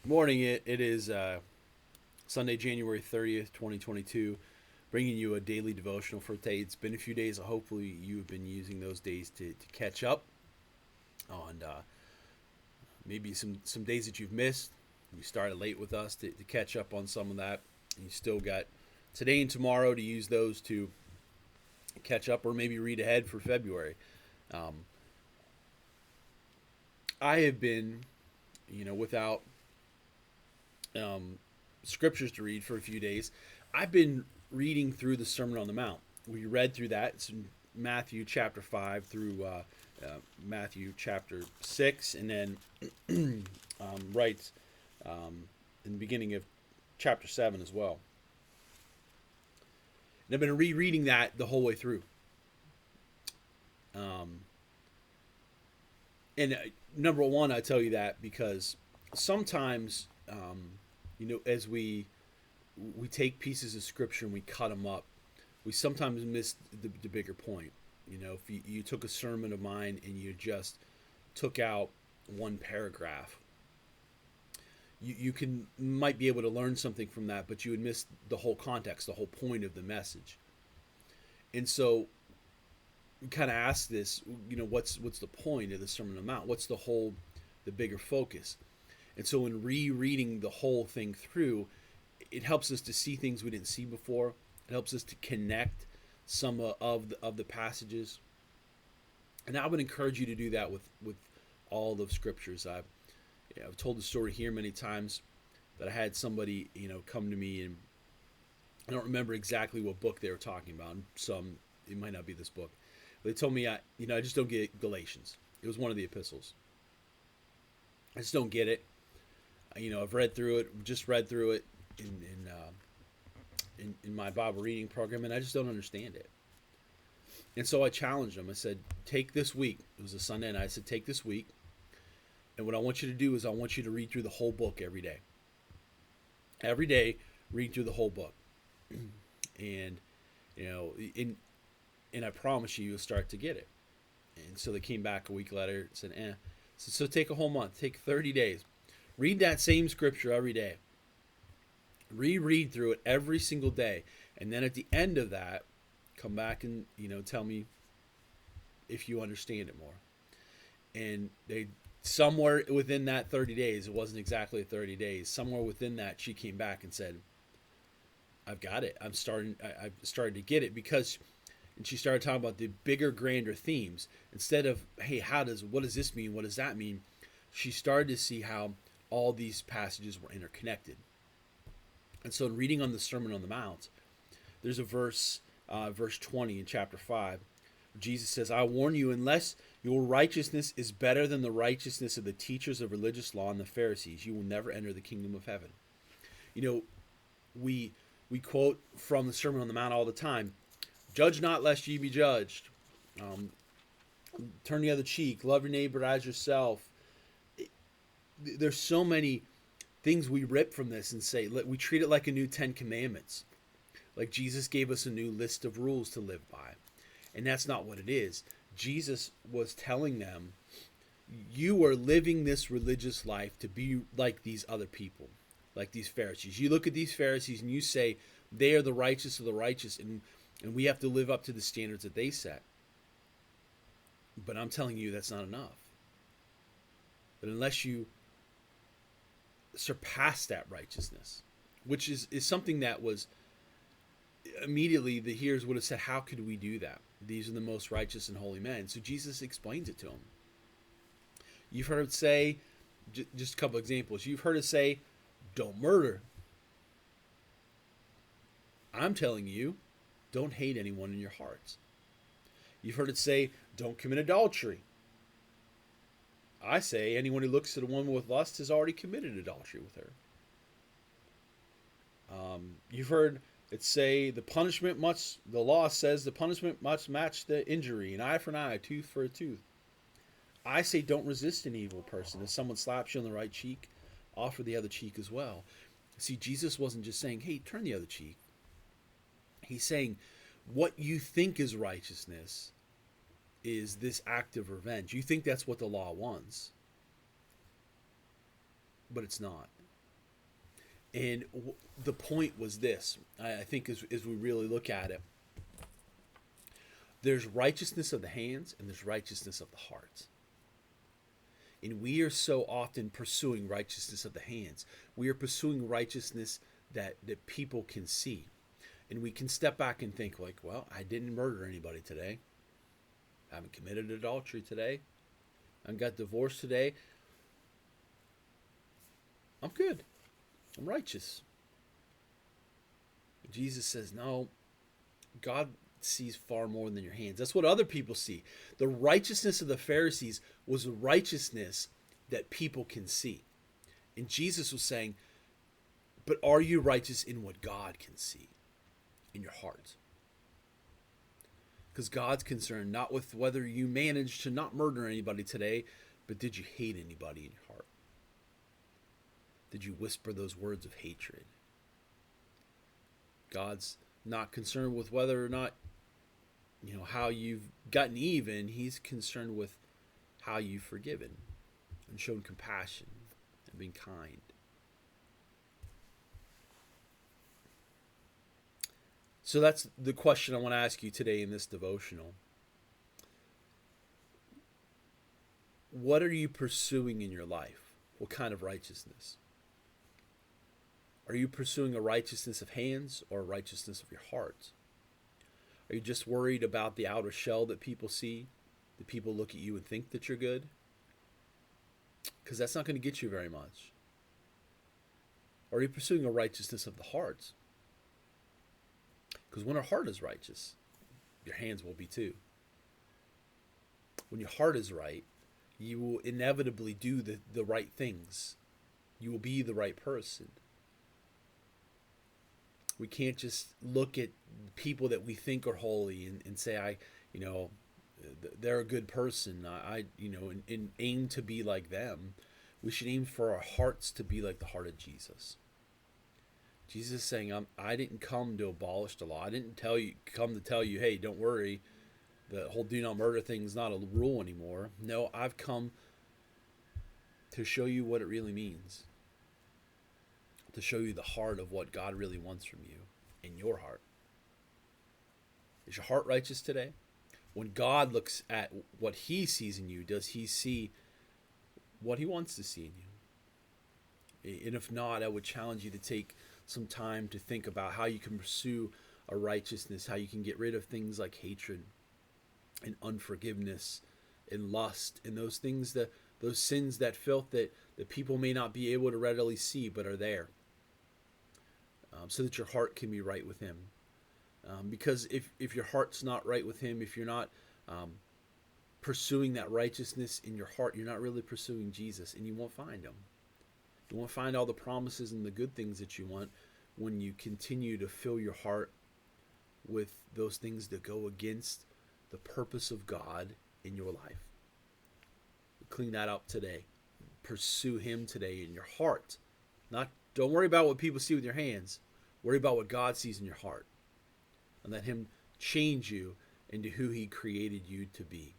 Morning. It is Sunday, January 30th, 2022, bringing you a daily devotional for today. It's been a few days. Hopefully, you have been using those days to catch up on maybe some days that you've missed. You started late with us to catch up on some of that. You still got today and tomorrow to use those to catch up or maybe read ahead for February. Um, I have been, without um, scriptures to read for a few days. I've been reading through the Sermon on the Mount. We read through that. It's in Matthew chapter 5 through Matthew chapter 6, and then right in the beginning of chapter 7 as well. And I've been rereading that the whole way through. Um, and Number one, I tell you that because sometimes, as we take pieces of scripture and we cut them up, we sometimes miss the bigger point. If you took a sermon of mine and you just took out one paragraph, you can might be able to learn something from that, but you would miss the whole context, the whole point of the message. And so we kind of ask this, what's the point of the Sermon on the Mount? What's the bigger focus? And so in rereading the whole thing through, it helps us to see things we didn't see before. It helps us to connect some of the passages. And I would encourage you to do that with all of scriptures. I've told the story here many times that I had somebody come to me, and I don't remember exactly what book they were talking about. Some it might not be this book. But they told me I just don't get Galatians. It was one of the epistles. I just don't get it. I've read through it, just read through it in my Bible reading program, and I just don't understand it. And so I challenged them. I said, take this week. It was a Sunday night. I said, take this week, and what I want you to do is I want you to read through the whole book every day. Every day, read through the whole book, and in and I promise you'll start to get it. And so they came back a week later and said, So take a whole month, take 30 days. Read that same scripture every day. Reread through it every single day. And then at the end of that, come back and, tell me if you understand it more. And they somewhere within that 30 days, it wasn't exactly 30 days, somewhere within that she came back and said, I've got it. I've started to get it because and she started talking about the bigger, grander themes. Instead of, hey, what does this mean? What does that mean? She started to see how all these passages were interconnected. And so in reading on the Sermon on the Mount, there's a verse 20 in chapter 5. Jesus says, I warn you, unless your righteousness is better than the righteousness of the teachers of religious law and the Pharisees, you will never enter the kingdom of heaven. We we quote from the Sermon on the Mount all the time. Judge not lest ye be judged. Um, Turn the other cheek. Love your neighbor as yourself. There's so many things we rip from this and say, we treat it like a new 10 Commandments. Like Jesus gave us a new list of rules to live by. And that's not what it is. Jesus was telling them, you are living this religious life to be like these other people, like these Pharisees. You look at these Pharisees and you say, they are the righteous of the righteous, and we have to live up to the standards that they set. But I'm telling you, that's not enough. But unless you surpass that righteousness, which is something that was immediately the hearers would have said, how could we do that? These are the most righteous and holy men. So Jesus explains it to them. You've heard it say, just a couple examples. You've heard it say, don't murder. I'm telling you, don't hate anyone in your hearts. You've heard it say, don't commit adultery. I say, anyone who looks at a woman with lust has already committed adultery with her. You've heard it say, the law says the punishment must match the injury, an eye for an eye, a tooth for a tooth. I say, don't resist an evil person. If someone slaps you on the right cheek, offer the other cheek as well. See, Jesus wasn't just saying, hey, turn the other cheek. He's saying, what you think is righteousness is this act of revenge. You think that's what the law wants, but it's not. And the point was this, I think, as we really look at it, there's righteousness of the hands and there's righteousness of the heart. And we are so often pursuing righteousness of the hands. We are pursuing righteousness that people can see. And we can step back and think like, well, I didn't murder anybody today. I haven't committed adultery today. I got divorced today. I'm good. I'm righteous. Jesus says, no, God sees far more than your hands. That's what other people see. The righteousness of the Pharisees was a righteousness that people can see. And Jesus was saying, but are you righteous in what God can see in your heart? Because God's concerned not with whether you managed to not murder anybody today, but did you hate anybody in your heart? Did you whisper those words of hatred? God's not concerned with whether or not, how you've gotten even. He's concerned with how you've forgiven and shown compassion and been kind. So that's the question I want to ask you today in this devotional. What are you pursuing in your life? What kind of righteousness? Are you pursuing a righteousness of hands or a righteousness of your heart? Are you just worried about the outer shell that people see? That people look at you and think that you're good? Because that's not going to get you very much. Or are you pursuing a righteousness of the heart? Because when our heart is righteous, your hands will be too. When your heart is right, you will inevitably do the right things. You will be the right person. We can't just look at people that we think are holy and say, they're a good person. And aim to be like them. We should aim for our hearts to be like the heart of Jesus. Jesus is saying, I didn't come to abolish the law. I didn't come to tell you, hey, don't worry, the whole do not murder thing is not a rule anymore. No, I've come to show you what it really means. To show you the heart of what God really wants from you in your heart. Is your heart righteous today? When God looks at what he sees in you, does he see what he wants to see in you? And if not, I would challenge you to take some time to think about how you can pursue a righteousness, how you can get rid of things like hatred and unforgiveness and lust and those things, those sins, that filth that people may not be able to readily see but are there. So that your heart can be right with him. Because if your heart's not right with him, if you're not pursuing that righteousness in your heart, you're not really pursuing Jesus, and you won't find him. You won't find all the promises and the good things that you want when you continue to fill your heart with those things that go against the purpose of God in your life. Clean that up today. Pursue him today in your heart. Don't worry about what people see with your hands. Worry about what God sees in your heart. And let him change you into who he created you to be.